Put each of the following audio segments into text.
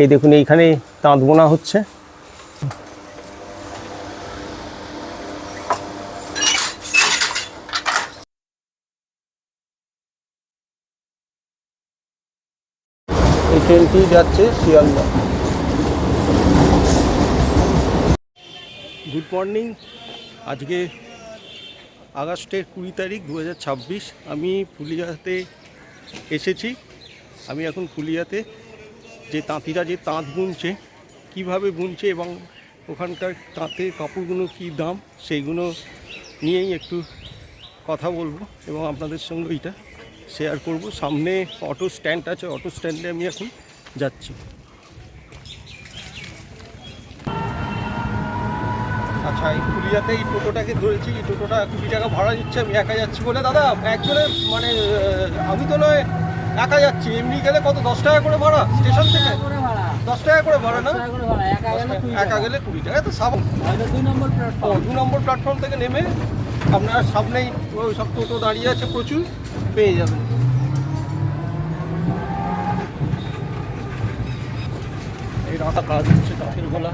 এই দেখুন এইখানে তাঁত বোনা হচ্ছে। এই ট্রেনটি যাচ্ছে শিয়ালদা। Good morning. আজকে আগস্টের 20 তারিখ 2026। আমি ফুলিয়াতে এসেছি। আমি এখন ফুলিয়াতে যে তাঁতিরা যে তাঁত বুনছে, কীভাবে বুনছে এবং ওখানকার তাঁতের কাপড়গুলো কী দাম, সেইগুলো নিয়েই একটু কথা বলবো এবং আপনাদের সঙ্গে এইটা শেয়ার করব। সামনে অটো স্ট্যান্ড আছে, অটো স্ট্যান্ডে আমি এখন যাচ্ছি। আচ্ছা, এই ফুলিয়াতে এই টোটোটাকে ধরেছি। এই টোটোটা 20 টাকা ভাড়া নিচ্ছে। আমি একা যাচ্ছি বলে। দাদা একজনের মানে আমি তো নয়, একা যাচ্ছি। এমনি গেলে কত? 10 টাকা করে ভাড়া স্টেশন থেকে? 10 টাকা করে ভাড়া না? একা গেলে 20 টাকা। তো সামনে 2 নম্বর প্ল্যাটফর্ম থেকে নেমে আপনার সামনেই ওই সব টোটো দাঁড়িয়ে আছে, প্রচুর, পেয়ে যাবেন। এই রাস্তা কাজ হচ্ছে, তাঁতের গোলা।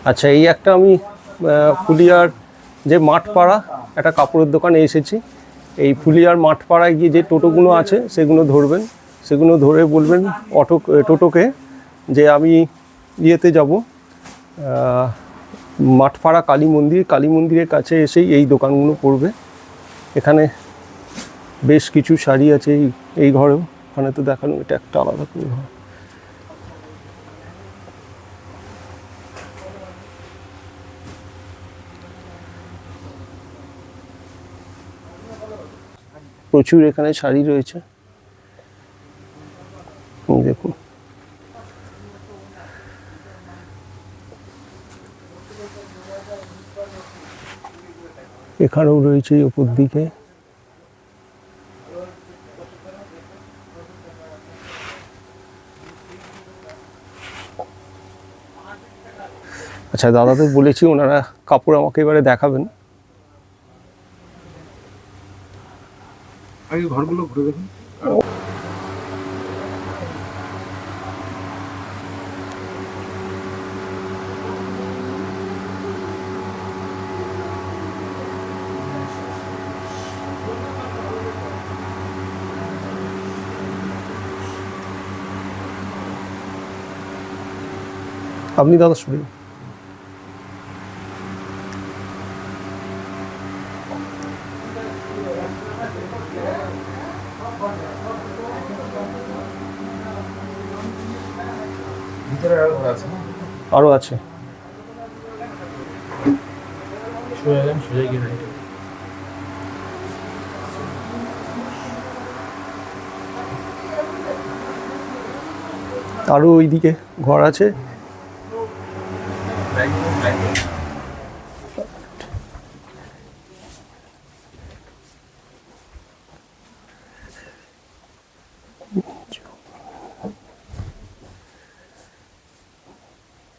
আচ্ছা, এই একটা আমি ফুলিয়ার যে মাঠপাড়া একটা কাপড়ের দোকানে এসেছি। এই ফুলিয়ার মাঠপাড়ায় গিয়ে যে টোটোগুলো আছে সেগুলো ধরবেন। সেগুলো ধরে বলবেন টোটোকে যে আমি ইয়েতে যাব, মাঠপাড়া কালী মন্দির। কালী মন্দিরের কাছে এসেই এই দোকানগুলো পড়বে। এখানে বেশ কিছু শাড়ি আছে এই ঘরেও। ওখানে তো দেখানো, এটা একটা আলাদা করে ঘর। প্রচুর এখানে শাড়ি রয়েছে, দেখুন। এখানেও রয়েছে উপর দিকে। আচ্ছা, দাদাদের বলেছি ওনারা কাপড় আমাকে এবারে দেখাবেন। আগে ঘরগুলো ঘুরে দেখুন। আপনি দাদা শুরু। ভিতরে আরো ঘর আছে, আরও আছে। সোজা গিয়ে নাই। আরও ওইদিকে ঘর আছে।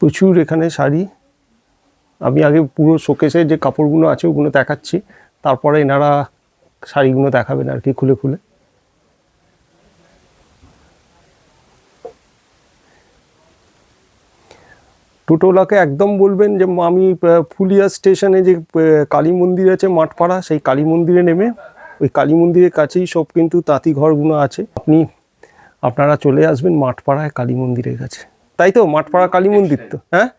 প্রচুর এখানে শাড়ি। আমি আগে পুরো শোকেসে যে কাপড়গুলো আছে ওগুলো দেখাচ্ছি, তারপরে এনারা শাড়িগুলো দেখাবেন আর কি, খুলে খুলে। টোটোওয়ালাকে একদম বলবেন যে আমি ফুলিয়া স্টেশনে যে কালী মন্দির আছে মাঠপাড়া, সেই কালী মন্দিরে নেমে ওই কালী মন্দিরের কাছেই সব কিন্তু তাঁতি ঘরগুলো আছে। আপনারা চলে আসবেন মাঠপাড়ায় কালী মন্দিরের কাছে, তাই তো? মাঠপাড়া কালী মন্দির তো, হ্যাঁ?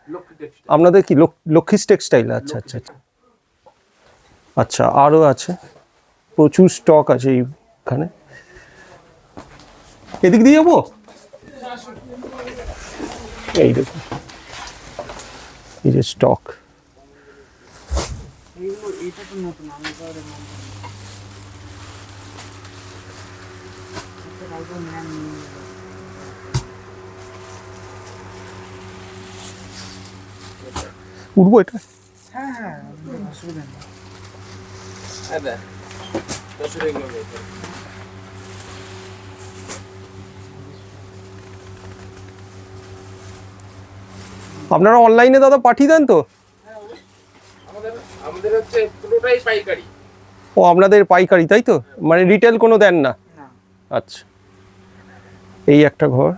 আপনাদের কি লক্ষ্মীস টেক্সটাইল? আচ্ছা আচ্ছা আচ্ছা আচ্ছা। আরও আছে, প্রচুর স্টক আছে এইখানে। এদিক দিয়ে যাবো? এই দেখুন, এই যে স্টক। উঠবো এটা? হ্যাঁ হ্যাঁ, অসুবিধা নেই। আপনারা অনলাইনে দাদা পাঠিয়ে দেন তো? আমাদের হচ্ছে পুরোটাই পাইকারি। ও আপনাদের পাইকারি, তাই তো? মানে রিটেল কোনো দেন না? না। আচ্ছা, এই একটা ঘর।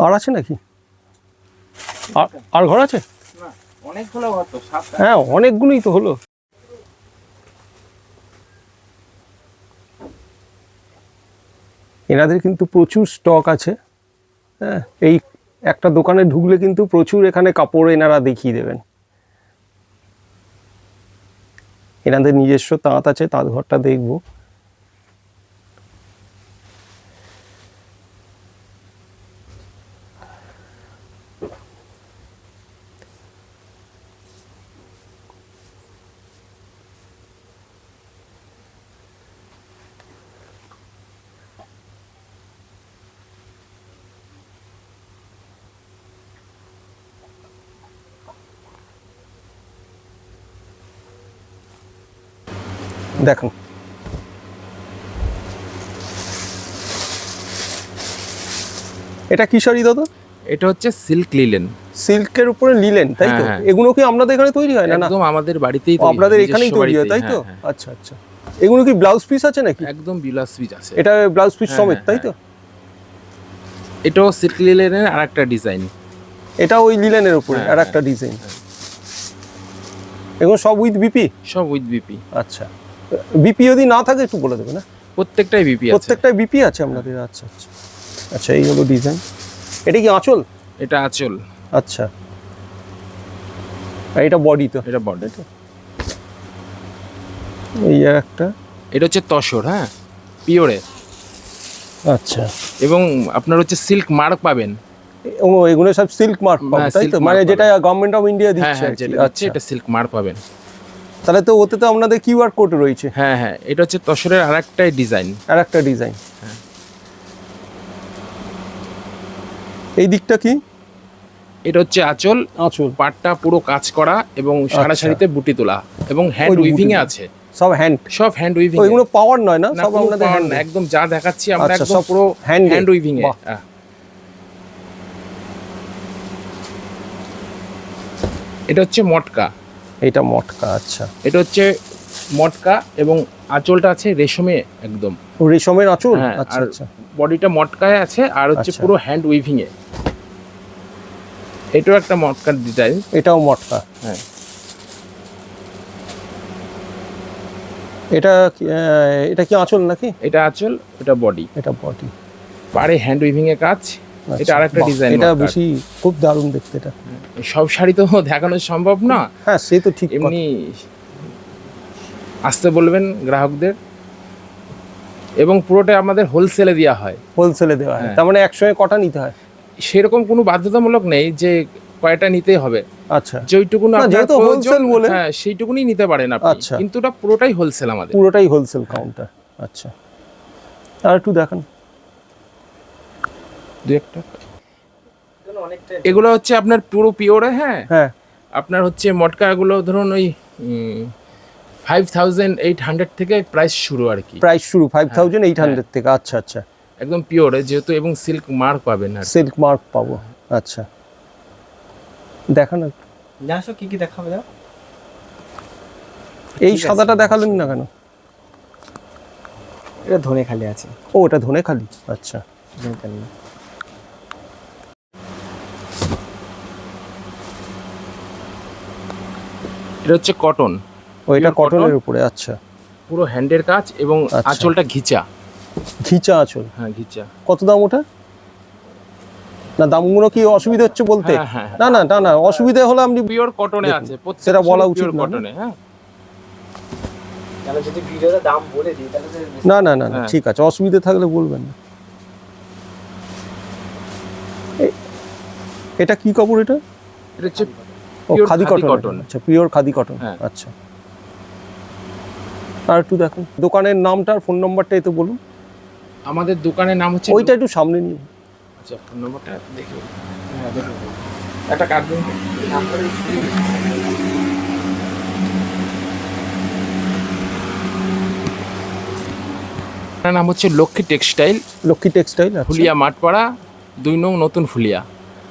আর আছে নাকি? আর ঘর আছে? না, অনেকগুলো ঘর তো, 7টা। হ্যাঁ, অনেকগুলোই তো হলো। এনাদের কিন্তু প্রচুর স্টক আছে। হ্যাঁ, এই একটা দোকানে ঢুকলে কিন্তু প্রচুর এখানে কাপড় এনারা দেখিয়ে দেবেন। এনাদের নিজস্ব তাঁত আছে, তাঁত ঘরটা দেখবো। দেখুন, এটা কি শাড়ি দাদা? এটা হচ্ছে সিল্ক লিলেন। সিল্কের উপরে লিলেন, তাই তো? হ্যাঁ, হ্যাঁ। এগুলো কি আপনাদের এখানে তৈরি হয়? না না, একদম আমাদের বাড়িতেই ও, আপনাদের এখানেই তৈরি হয়, তাই তো? হ্যাঁ। আচ্ছা আচ্ছা। এগুলো কি ব্লাউজ পিস আছে নাকি? একদম বিলাস সুইচ আছে। এটা ব্লাউজ পিস হ্যাঁ, সমেত, হ্যাঁ, তাই তো? এটাও সিল্ক লিলেনের আরেকটা ডিজাইন। এটা ওই লিলেনের উপরে হ্যাঁ, আর একটা ডিজাইন। এগুলো সব উইথ বিপি? সব উইথ বিপি। আচ্ছা, বিপি যদি না থাকে একটু বলে দেবে না? প্রত্যেকটাই বিপি আছে। প্রত্যেকটাই বিপি আছে আপনাদের? আচ্ছা আচ্ছা আচ্ছা, এই হলো ডিজাইন। এটা কি আঁচল? এটা আঁচল। আচ্ছা, আর এটা বডি তো? এটা বডি। এই আর একটা। এটা হচ্ছে তসর, হ্যাঁ, পিওরে। আচ্ছা, এবং আপনার হচ্ছে সিল্ক মার্ক পাবেন। ও, এগুলো সব সিল্ক মার্ক পাবো, হ্যাঁ, তাই তো? silk মানে mark যেটা গভর্নমেন্ট অফ ইন্ডিয়া হ্যাঁ দিচ্ছে হ্যাঁ, আর কি। যেটা দিচ্ছে আচ্ছা, এটা সিল্ক মার্ক পাবেন। তাহলে তো ওতে তো আপনাদের কিউআর কোড রয়েছে। হ্যাঁ হ্যাঁ, এটা হচ্ছে তসরের আরেকটাই ডিজাইন। আর একটা ডিজাইন। এই দিকটা কি? এটা হচ্ছে আঁচল। আঁচল, পাটটা পুরো কাজ করা এবং সারা আচ্ছা। শাড়িতে বুটি তোলা এবং হ্যান্ড ওই উইভিং এ বুটি। আছে। সব হ্যান্ড? সব হ্যান্ড উইভিং। ওইগুলো পাওয়ার নয় না? না, সব কোনো আপনাদের power হ্যান্ড? না, একদম যা দেখাচ্ছি আমরা আচ্ছা, একদম সব পুরো hand এ? হ্যান্ড উইভিং এ। বাহ। এটা হচ্ছে মটকা। এটা মটকা, আচ্ছা। এটা হচ্ছে মটকা এবং আঁচলটা আছে রেশমে একদম। ও, রেশমের আঁচল? হ্যাঁ, আচ্ছা আর আচ্ছা বডিটা মটকায় আছে আর হচ্ছে আচ্ছা। পুরো হ্যান্ড উইভিং এ। এটাও একটা মটকার ডিজাইন। এটাও মটকা। হ্যাঁ, এটা এটা কি আঁচল নাকি? এটা আঁচল, এটা বডি। এটা বডি। পারে হ্যান্ড উইভিং এ কাজ। এটা আরেকটা ডিজাইন। এটা বেশি খুব দারুণ দেখতে এটা। সব শাড়ি তো দেখানো সম্ভব না। হ্যাঁ, সে তো ঠিক। এমনি আসতে বলবেন গ্রাহকদের। এবং পুরোটা আমাদের হোলসেলে দেওয়া হয়। হোলসেলে দেওয়া হয়? হ্যাঁ। তার মানে একসঙ্গে কটা নিতে হয়? সেরকম কোনো বাধ্যতামূলক নেই যে কয়টা নিতেই হবে। আচ্ছা, যেইটুকুন না, আপনার যেহেতু প্রয়োজন, wholesale বলে। হ্যাঁ, সেইটুকুনই নিতে পারেন আপনি। আচ্ছা। কিন্তু এটা পুরোটাই হোলসেল আমাদের। পুরোটাই হোলসেল কাউন্টার। আচ্ছা, আর একটু দেখান। দু একটা এগুলো হচ্ছে আপনার পুরো পিওরে। হ্যাঁ, হ্যাঁ, আপনার হচ্ছে মটকাগুলো ধরুন ওই 5800 থেকে প্রাইস শুরু আর কি। প্রাইস শুরু 5800 থেকে? আচ্ছা আচ্ছা, একদম পিওরে যেহেতু, এবং সিল্ক মার্ক পাবেন আর কি। সিল্ক মার্ক পাবো। আচ্ছা, দেখান একটু। জানো কি কি দেখাবে? দাও। এই সাদাটা দেখালেন না কেন? এটা ধনে খালি আছে। ও, ওটা ধনে খালি। আচ্ছা, ধনে খালি। এটা হচ্ছে কটন। ও, এটা Pure cotton। কটনের উপরে? আচ্ছা, পুরো হ্যান্ডের কাজ এবং আচ্ছা। আঁচলটা ঘিচা। ঘিচা আঁচল, হ্যাঁ ঘিচা। কত দাম ওটা? না দামগুলো কি অসুবিধা হচ্ছে বলতে? হ্যাঁ, হ্যাঁ, হ্যাঁ। না না না না অসুবিধা হলে আপনি পিওর কটনে দেখুন, আছে, সেটা বলা উচিত পিওর না, না? কটনে। হ্যাঁ তাহলে যদি ভিডিওতে দাম বলে দিই তাহলে তো বেশি- না না না না হ্যাঁ। ঠিক আছে, অসুবিধা থাকলে বলবেন না। এটা কি কাপড় এটা? এটা হচ্ছে ও Pure khadi khadi cotton. cotton। আচ্ছা পিওর খাদি কটন। হ্যাঁ। আচ্ছা, আর একটু দেখুন দোকানের নামটা আর ফোন নম্বরটা তো বলুন। আমাদের দোকানের নাম হচ্ছে ওইটা একটু সামনে নিয়ে। আচ্ছা ফোন নম্বরটা দেখো। হ্যাঁ দেখো, একটা কার্ড দিন। আমার নাম হচ্ছে লক্ষ্মী টেক্সটাইল, লক্ষ্মী টেক্সটাইল। ফুলিয়া মাঠপাড়া 2 নং নতুন ফুলিয়া।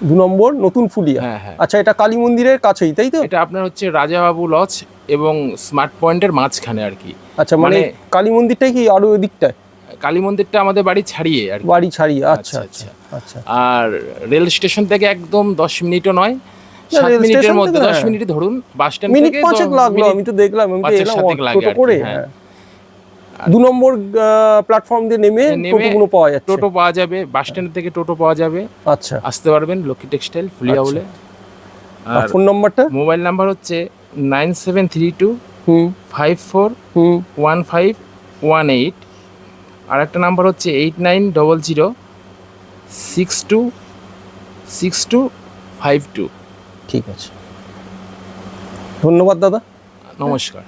2 নম্বর নতুন ফুলিয়া। হ্যাঁ হ্যাঁ। আচ্ছা, এটা কালী মন্দিরের কাছেই তাই তো? এটা আপনার হচ্ছে রাজাবাবু লজ এবং স্মার্ট পয়েন্টের মাঝখানে আর কি। আচ্ছা, মানে মানে- কালী মন্দিরটাই কি আরো ওদিকটায়? কালী মন্দিরটা আমাদের বাড়ি ছাড়িয়ে আর কি। বাড়ি ছাড়িয়ে। আচ্ছা আচ্ছা, আচ্ছা আচ্ছা। আর রেল স্টেশন থেকে একদম 10 মিনিটও নয়, 7 রেল মিনিটের স্টেশন মধ্যে, থেকে 10 হ্যাঁ। মিনিট ধরুন, বাস স্ট্যান্ড মিনিট থেকে 5 লাগলো, আমি তো দেখলাম, আমি তো 5-এর এলাম সাথে লাগে টোটো আর কি, করে। হ্যাঁ। হ্যাঁ, 2 নম্বর প্ল্যাটফর্ম দিয়ে নেমে নেমে টোটোগুলো পাওয়া যাচ্ছে। টোটো পাওয়া যাবে, বাস স্ট্যান্ড থেকে টোটো পাওয়া যাবে, আচ্ছা, আসতে পারবেন লক্ষ্মী টেক্সটাইল ফুলিয়া আচ্ছা। বলে। আর আর ফোন নম্বরটা? মোবাইল নাম্বার হচ্ছে 9732 হুম 54 হুম 1518। আর একটা নাম্বার হচ্ছে 8900 626252। ঠিক আছে, ধন্যবাদ দাদা। নমস্কার।